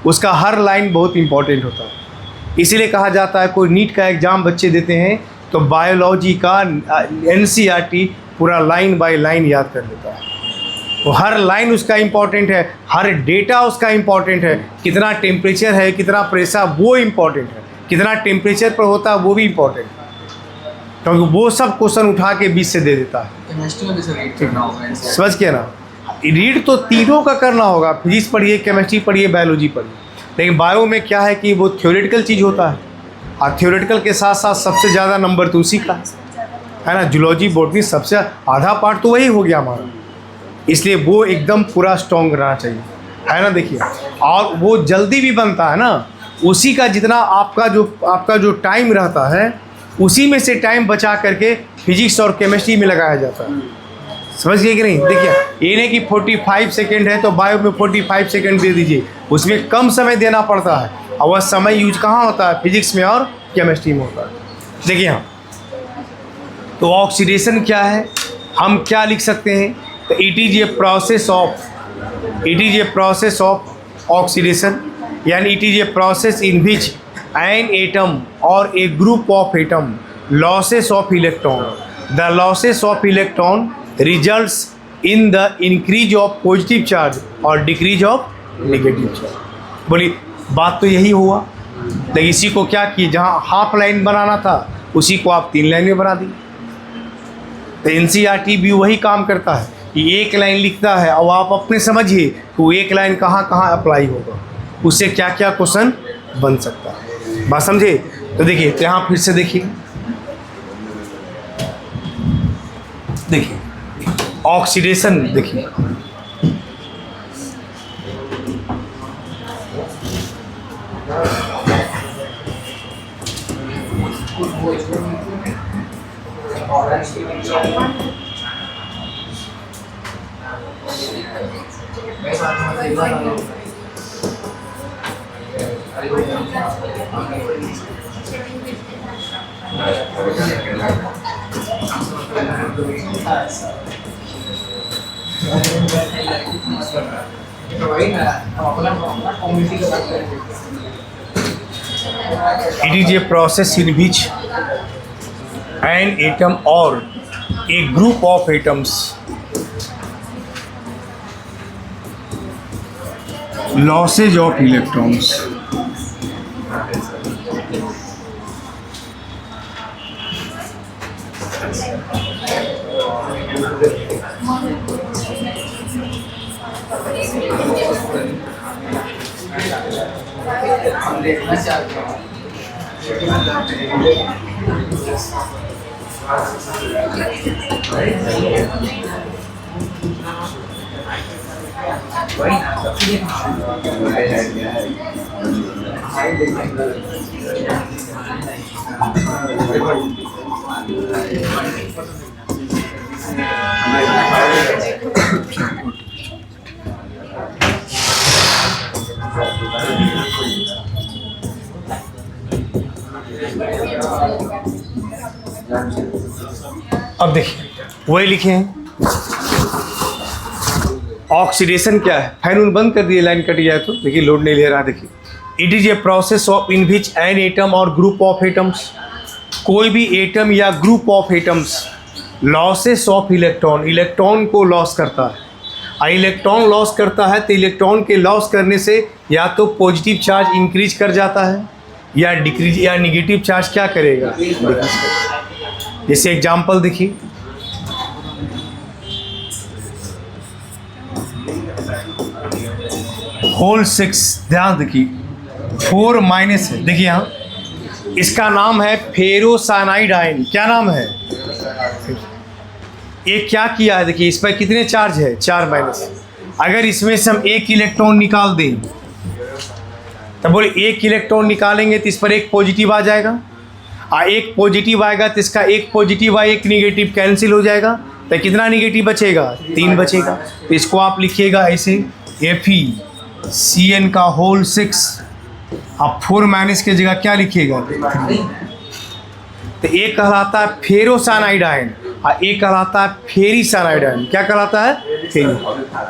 Speaker 1: उसका हर लाइन बहुत इंपॉर्टेंट होता है। इसीलिए कहा जाता है कोई नीट का एग्ज़ाम बच्चे देते हैं तो बायोलॉजी का NCERT पूरा लाइन बाय लाइन याद कर लेता है। तो हर लाइन उसका इम्पॉर्टेंट है, हर डेटा उसका इम्पॉर्टेंट है, कितना टेम्परेचर है, कितना प्रेशर, वो इम्पॉर्टेंट है, कितना टेम्परेचर पर होता है वो भी इम्पॉर्टेंट है, क्योंकि वो सब क्वेश्चन उठा के बीच से दे देता है।
Speaker 2: केमिस्ट्री में भी सर रीड करना होगा।
Speaker 1: समझ के ना, रीड तो तीनों का करना होगा, फिजिक्स पढ़िए, केमिस्ट्री पढ़िए, बायोलॉजी पढ़िए, लेकिन बायो में क्या है कि वो थ्योरेटिकल चीज़ होता है, और थ्योरेटिकल के साथ साथ सबसे ज़्यादा नंबर तो उसी का है ना। जूलॉजी, बॉटनी सबसे आधा पार्ट तो वही हो गया हमारा, इसलिए वो एकदम पूरा स्ट्रॉन्ग रहना चाहिए, है ना। देखिए, और वो जल्दी भी बनता है ना, उसी का जितना आपका जो टाइम रहता है, उसी में से टाइम बचा करके फिजिक्स और केमिस्ट्री में लगाया जाता है। समझ गए कि नहीं? देखिए, ये नहीं कि 45 सेकेंड है तो बायो में 45 सेकेंड दे दीजिए, उसमें कम समय देना पड़ता है, और वह समय यूज कहाँ होता है? फिजिक्स में और केमिस्ट्री में होता है। देखिए यहाँ तो ऑक्सीडेशन क्या है, हम क्या लिख सकते हैं? तो it is a process of oxidation, यानी it is a process in which an atom और a group of atom losses of electron, the losses of electron results in the increase of positive charge और decrease of negative charge. बोली बात तो यही हुआ, लेकिन इसी को क्या किए, जहाँ हाफ लाइन बनाना था उसी को आप 3 लाइन में बना दी। तो NCERT भी वही काम करता है कि एक लाइन लिखता है, और आप अपने समझिए कि वो एक लाइन कहाँ कहाँ अप्लाई होगा, उससे क्या क्या क्वेश्चन बन सकता है। बात समझे? तो देखिए, तो यहाँ फिर से देखिए ऑक्सीडेशन, देखिए it is a process in which an atom or a group of atoms losses of electrons अब देखिए वही लिखे हैं। ऑक्सीडेशन क्या है? फैन उन बंद कर दिए, लाइन कट गया तो देखिए लोड नहीं ले रहा। देखिए, it is a process of in which an atom और ग्रुप ऑफ एटम्स, कोई भी एटम या group of atoms losses of electron, electron को लॉस करता है। इलेक्ट्रॉन लॉस करता है तो इलेक्ट्रॉन के लॉस करने से या तो पॉजिटिव चार्ज इंक्रीज कर जाता है या डिक्रीज, या निगेटिव चार्ज क्या करेगा? डिक्रीज करेगा। जैसे एग्जांपल देखिए, होल 6, ध्यान देखिए 4 माइनस है। देखिए यहाँ इसका नाम है फेरोसाइनाइड आयन। क्या नाम है? ये क्या किया है? देखिए इस पर कितने चार्ज है? 4 माइनस। अगर इसमें से हम एक इलेक्ट्रॉन निकाल दें तो बोले एक इलेक्ट्रॉन निकालेंगे तो इस पर एक पॉजिटिव आ जाएगा, और एक पॉजिटिव आएगा तो इसका एक पॉजिटिव और एक निगेटिव कैंसिल हो जाएगा, तो कितना निगेटिव बचेगा? 3 बचेगा। तो इसको आप लिखिएगा ऐसे FeCN का होल 6, आप 4 माइनस की जगह क्या लिखिएगा? तो एक कहलाता है फेरोसाइनाइड आयन और एक कहलाता है फेरीसाइनाइड आयन। क्या कहलाता है?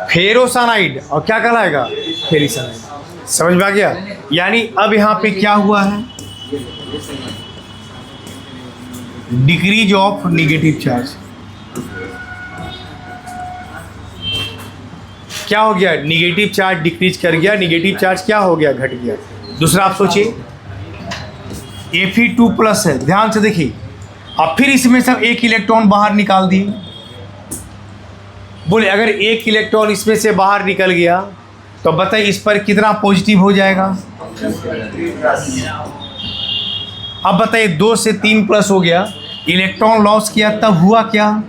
Speaker 1: फेरोसाइनाइड, और क्या कहलाएगा? फेरीसाइनाइड। समझ में आ गया? यानी अब यहाँ पे क्या हुआ है? Decrease of negative charge. क्या हो गया? निगेटिव चार्ज डिक्रीज कर गया, निगेटिव चार्ज क्या हो गया? घट गया। दूसरा आप सोचिए, Fe2+ है, ध्यान से देखिए। अब फिर इसमें सब एक इलेक्ट्रॉन बाहर निकाल दिए, बोले अगर एक इलेक्ट्रॉन इसमें से बाहर निकल गया तो बताइए इस पर कितना पॉजिटिव हो जाएगा। अब बताइए 2 से 3 प्लस हो गया, इलेक्ट्रॉन लॉस किया तब हुआ क्या,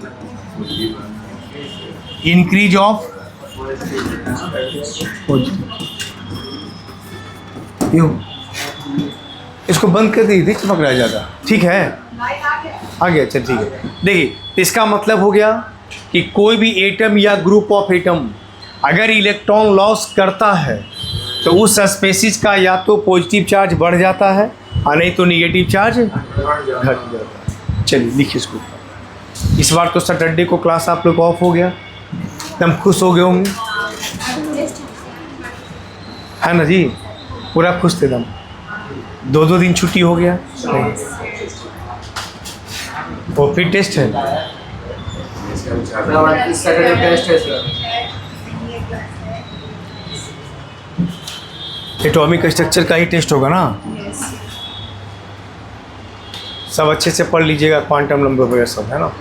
Speaker 1: इंक्रीज ऑफ इसको बंद कर दी थी, चमक रहा ज़्यादा, ठीक है आ गया, चल ठीक है। देखिए इसका मतलब हो गया कि कोई भी एटम या ग्रुप ऑफ एटम अगर इलेक्ट्रॉन लॉस करता है तो उस स्पेसीज का या तो पॉजिटिव चार्ज बढ़ जाता है और नहीं तो निगेटिव चार्ज घट जाता है। चलिए लिखिए इसको। इस बार तो सैटरडे को क्लास आप लोग ऑफ हो गया, एकदम खुश हो गए होंगे, है ना जी, पूरा खुश थे एकदम। 2 दिन छुट्टी हो गया वो फिर टेस्ट है।
Speaker 2: इस सैटरडे टेस्ट है सर।
Speaker 1: एटॉमिक स्ट्रक्चर का ही टेस्ट होगा ना, सब अच्छे से पढ़ लीजिएगा, क्वांटम नंबर वगैरह सब है ना।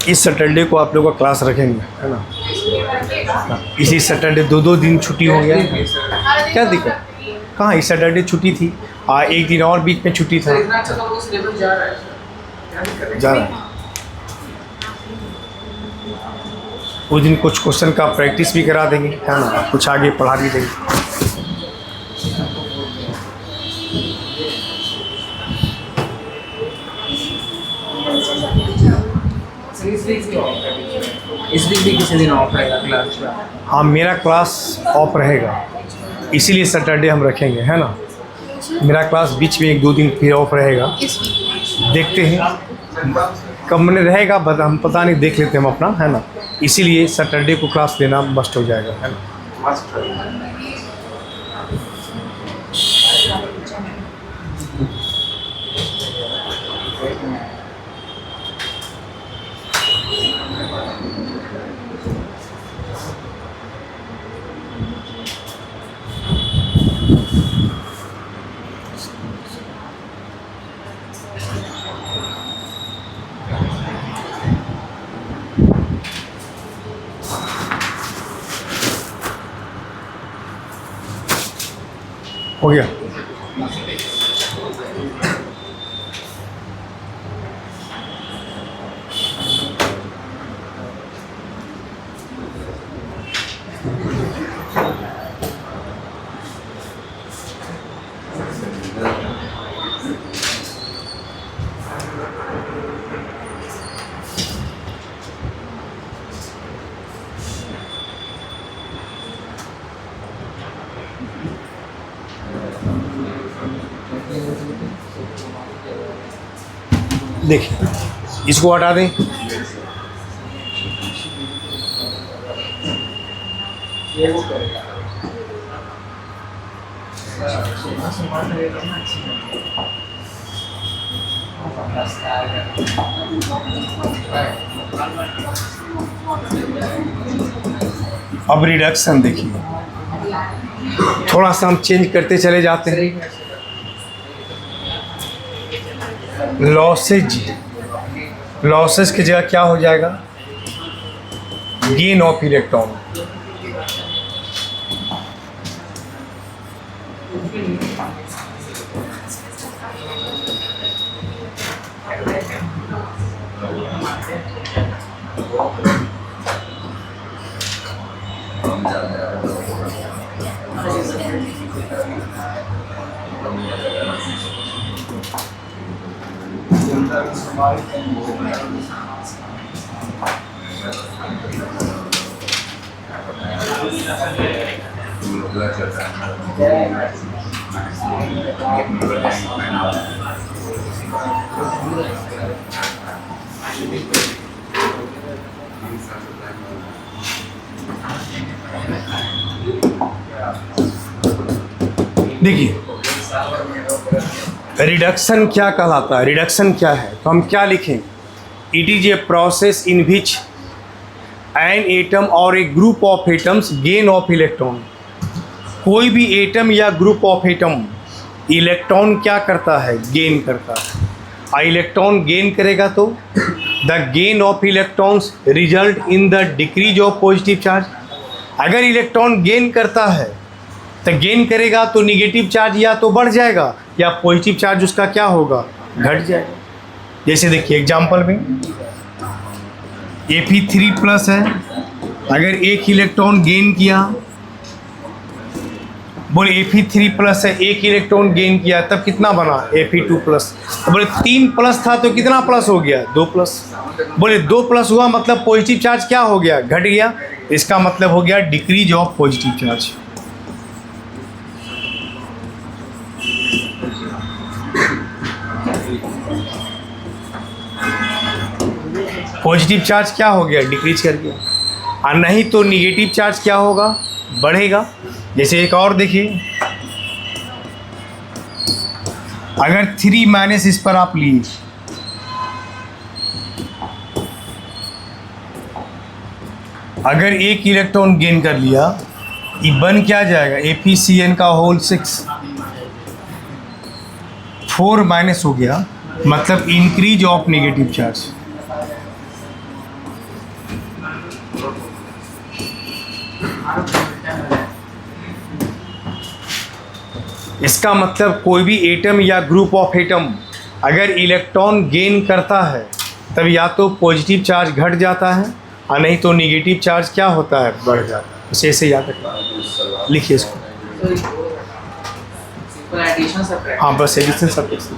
Speaker 1: इस सैटरडे को आप लोग का क्लास रखेंगे, है ना। इसी सैटरडे 2 दिन छुट्टी हो गया, क्या दिक्कत, कहाँ इस सैटरडे छुट्टी थी, एक दिन और बीच में छुट्टी था, जा रहा है। उस दिन कुछ क्वेश्चन का प्रैक्टिस भी करा देंगे, है ना, कुछ आगे पढ़ा भी देंगे।
Speaker 2: इस वीक भी किसी दिन ऑफ रहेगा क्लास का?
Speaker 1: हाँ मेरा क्लास ऑफ रहेगा, इसीलिए सैटरडे हम रखेंगे, है ना। मेरा क्लास बीच में 1-2 दिन फिर ऑफ रहेगा, देखते हैं कब मैंने रहेगा, हम पता नहीं, देख लेते हैं हम अपना, है ना। इसीलिए सैटरडे को क्लास लेना मस्ट हो जाएगा, है ना। हो गया। देखिए इसको हटा दें, अब रिडक्शन देखिए, थोड़ा सा हम चेंज करते चले जाते हैं। लॉसेज की जगह क्या हो जाएगा, गेन ऑफ इलेक्ट्रॉन। देखिए रिडक्शन क्या कहलाता है, रिडक्शन क्या है, तो हम क्या लिखें, it is a process in which an atom और a group of atoms gain of electron. कोई भी एटम या ग्रुप ऑफ एटम इलेक्ट्रॉन क्या करता है, गेन करता है। इलेक्ट्रॉन गेन करेगा तो the gain of electrons result in the decrease of positive charge. अगर इलेक्ट्रॉन गेन करता है तो गेन करेगा तो निगेटिव चार्ज या तो बढ़ जाएगा या पॉजिटिव चार्ज उसका क्या होगा, घट जाएगा। जैसे देखिए एग्जाम्पल में Fe3+ है, अगर एक इलेक्ट्रॉन गेन किया, बोले Fe3+ है, एक इलेक्ट्रॉन गेन किया तब कितना बना Fe2+। बोले 3+ था तो कितना प्लस हो गया, 2+। बोले 2+ हुआ मतलब पॉजिटिव चार्ज क्या हो गया, घट गया। इसका मतलब हो गया decrease of positive charge. Positive charge क्या हो गया, डिक्रीज कर गया। और नहीं तो निगेटिव चार्ज क्या होगा, बढ़ेगा। जैसे एक और देखिए, अगर 3- इस पर आप लिए, अगर एक इलेक्ट्रॉन गेन कर लिया, ये बन क्या जाएगा, FeCN का होल 6, 4- हो गया मतलब इंक्रीज ऑफ नेगेटिव चार्ज। इसका मतलब कोई भी एटम या ग्रुप ऑफ एटम अगर इलेक्ट्रॉन गेन करता है तब या तो पॉजिटिव चार्ज घट जाता है और नहीं तो नेगेटिव चार्ज क्या होता है, बढ़ जाता है। इसे ऐसे याद रखना, लिखिए इसको। हाँ बस एडिशन सब्ट्रैक्शन।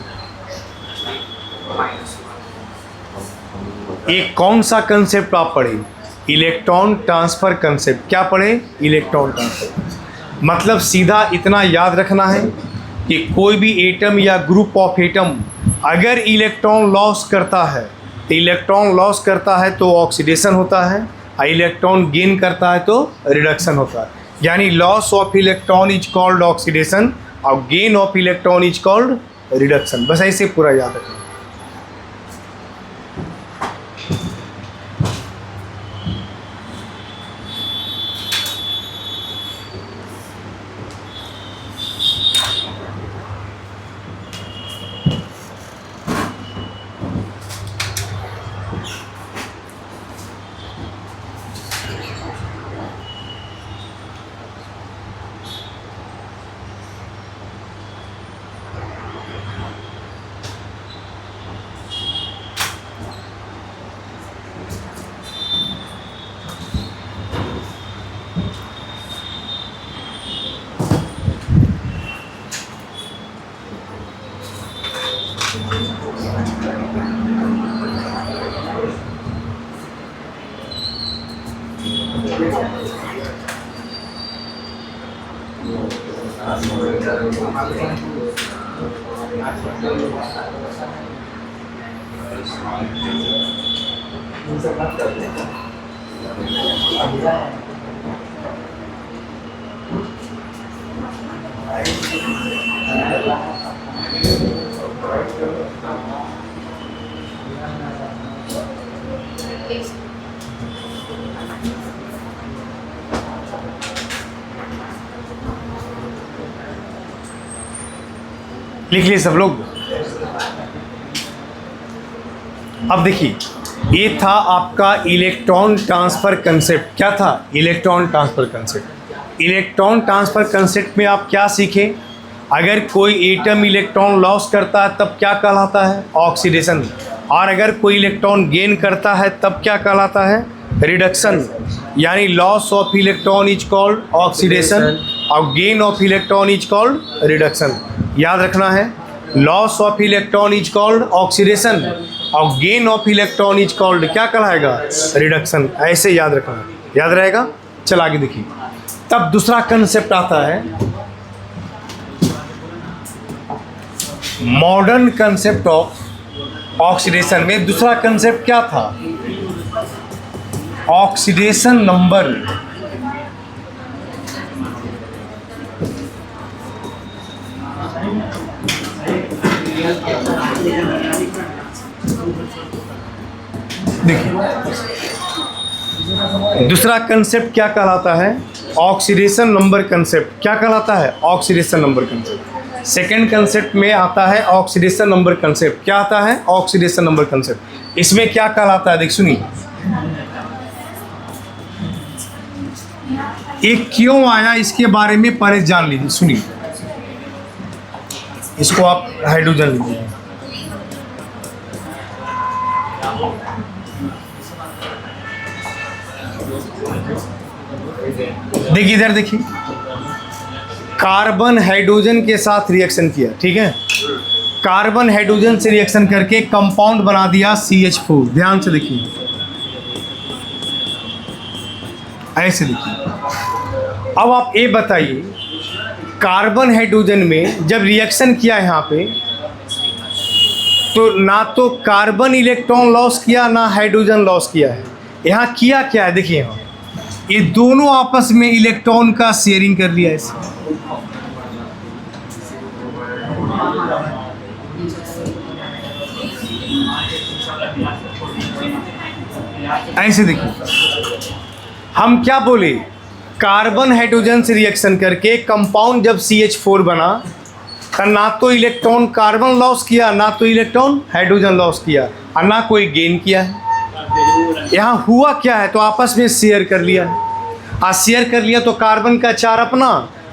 Speaker 1: एक कौन सा कंसेप्ट आप पढ़े, इलेक्ट्रॉन ट्रांसफ़र कंसेप्ट। क्या पढ़े, इलेक्ट्रॉन ट्रांसफ़र। मतलब सीधा इतना याद रखना है कि कोई भी एटम या ग्रुप ऑफ एटम अगर इलेक्ट्रॉन लॉस करता है तो इलेक्ट्रॉन लॉस करता है तो ऑक्सीडेशन होता है, और इलेक्ट्रॉन गेन करता है तो रिडक्शन होता है। यानी loss of electron is called oxidation और gain of electron is called reduction. बस ऐसे पूरा याद रखना। लिख लिए सब लोग। अब देखिए, ये था आपका इलेक्ट्रॉन ट्रांसफ़र कंसेप्ट। क्या था, electron transfer concept. Electron transfer concept में आप क्या सीखे, अगर कोई एटम इलेक्ट्रॉन लॉस करता है तब क्या कहलाता है, ऑक्सीडेशन। और अगर कोई इलेक्ट्रॉन गेन करता है तब क्या कहलाता है, रिडक्शन। यानी loss of electron is called oxidation और gain of electron is called reduction. याद रखना है, loss of electron is called oxidation और gain of electron is called क्या कहलाएगा, रिडक्शन। ऐसे याद रखना, याद रहेगा। चल आगे देखिए, तब दूसरा कंसेप्ट आता है मॉडर्न कंसेप्ट ऑफ ऑक्सीडेशन। में दूसरा कंसेप्ट क्या था, ऑक्सीडेशन नंबर। देखिए, दूसरा कंसेप्ट क्या कहलाता है, ऑक्सीडेशन नंबर कंसेप्ट क्या कहलाता है? Oxidation number concept. Second concept में आता है ऑक्सीडेशन नंबर कंसेप्ट। क्या आता है? Oxidation number concept. इसमें क्या कहलाता है? देख सुनिए, ये क्यों आया इसके बारे में पहले जान लीजिए। सुनिए, इसको आप हाइड्रोजन लीजिए। देखिए इधर देखिए, कार्बन हाइड्रोजन के साथ रिएक्शन किया, ठीक है। कार्बन हाइड्रोजन से रिएक्शन करके कंपाउंड बना दिया CH4। ध्यान से देखिए, ऐसे देखिए। अब आप ये बताइए, कार्बन हाइड्रोजन में जब रिएक्शन किया यहाँ पे, तो ना तो कार्बन इलेक्ट्रॉन लॉस किया ना हाइड्रोजन लॉस किया है। यहाँ किया क्या है? देखिए, यहाँ ये दोनों आपस में इलेक्ट्रॉन का शेयरिंग कर लिया ऐसे। ऐसे देखिए, हम क्या बोले, कार्बन हाइड्रोजन से रिएक्शन करके कंपाउंड जब CH4 बना, तो ना तो इलेक्ट्रॉन कार्बन लॉस किया ना तो इलेक्ट्रॉन हाइड्रोजन लॉस किया और ना कोई गेन किया है। यहाँ हुआ क्या है? तो आपस में शेयर कर लिया है। और शेयर कर लिया तो कार्बन का 4 अपना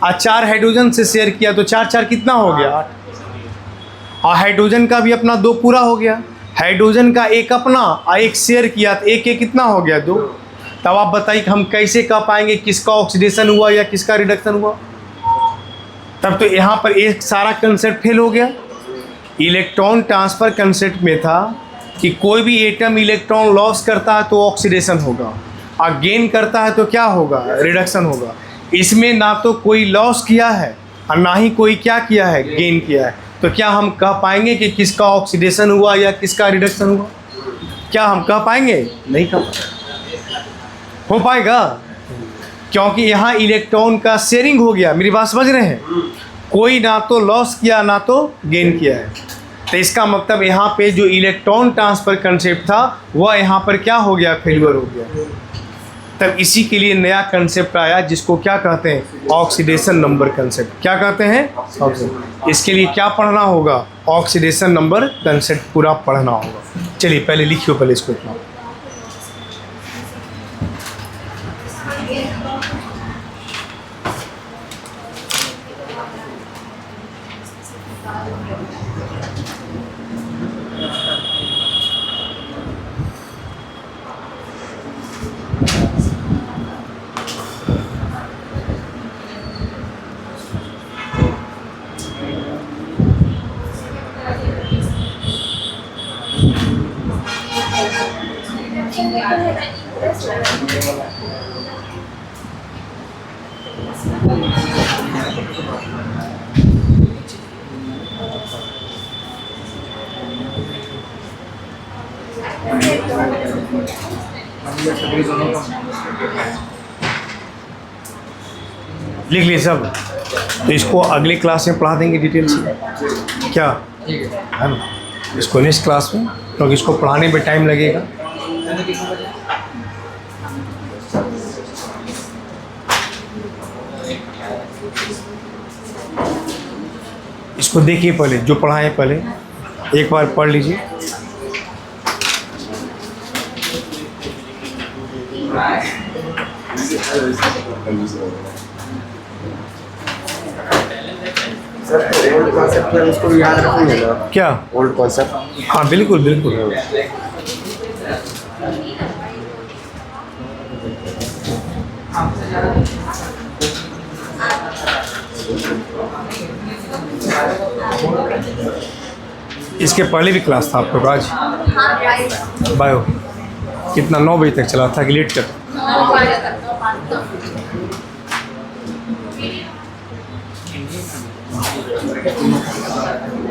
Speaker 1: और 4 हाइड्रोजन से शेयर किया, तो 4 4 कितना हो गया? 8। और हाइड्रोजन का भी अपना 2 पूरा हो गया। हाइड्रोजन का 1 अपना और 1 शेयर किया, तो 1 1 कितना हो गया? 2। तब आप बताइए हम कैसे कह पाएंगे किसका ऑक्सीडेशन हुआ या किसका रिडक्शन हुआ? तब तो यहाँ पर एक सारा कंसेप्ट फेल हो गया। इलेक्ट्रॉन ट्रांसफ़र कंसेप्ट में था कि कोई भी एटम इलेक्ट्रॉन लॉस करता है तो ऑक्सीडेशन होगा और गेन करता है तो क्या होगा? रिडक्शन होगा। इसमें ना तो कोई लॉस किया है और ना ही कोई क्या किया है? गेन किया है। तो क्या हम कह पाएंगे कि किसका ऑक्सीडेशन हुआ या किसका रिडक्शन हुआ? क्या हम कह पाएंगे? नहीं कह पाएंगे। हो पाएगा? क्योंकि यहाँ इलेक्ट्रॉन का शेयरिंग हो गया। मेरी बात समझ रहे हैं? कोई ना तो लॉस किया ना तो गेन किया है। तो इसका मतलब यहाँ पे जो इलेक्ट्रॉन ट्रांसफ़र कंसेप्ट था वह यहाँ पर क्या हो गया? फेलियर हो गया। तब इसी के लिए नया कंसेप्ट आया जिसको क्या कहते हैं? Oxidation number concept. क्या कहते हैं? इसके लिए क्या पढ़ना होगा? ऑक्सीडेशन नंबर कंसेप्ट पूरा पढ़ना होगा। चलिए पहले लिखियो, पहले इसको इतना। लिख लिए सब। तो इसको अगली क्लास में पढ़ा देंगे डिटेल से, क्या है ना? इसको नेक्स्ट क्लास में, क्योंकि इसको पढ़ाने में टाइम लगेगा। इसको देखिए पहले, जो पढ़ाए पहले एक बार पढ़ लीजिए।
Speaker 2: सर ओल्ड कॉन्सेप्ट है, उसको भी याद रखेंगे ना?
Speaker 1: क्या
Speaker 2: ओल्ड कॉन्सेप्ट?
Speaker 1: हाँ बिल्कुल बिल्कुल। इसके पहले भी क्लास था आपको आज बायो, कितना 9 बजे तक चला था कि लेट कर?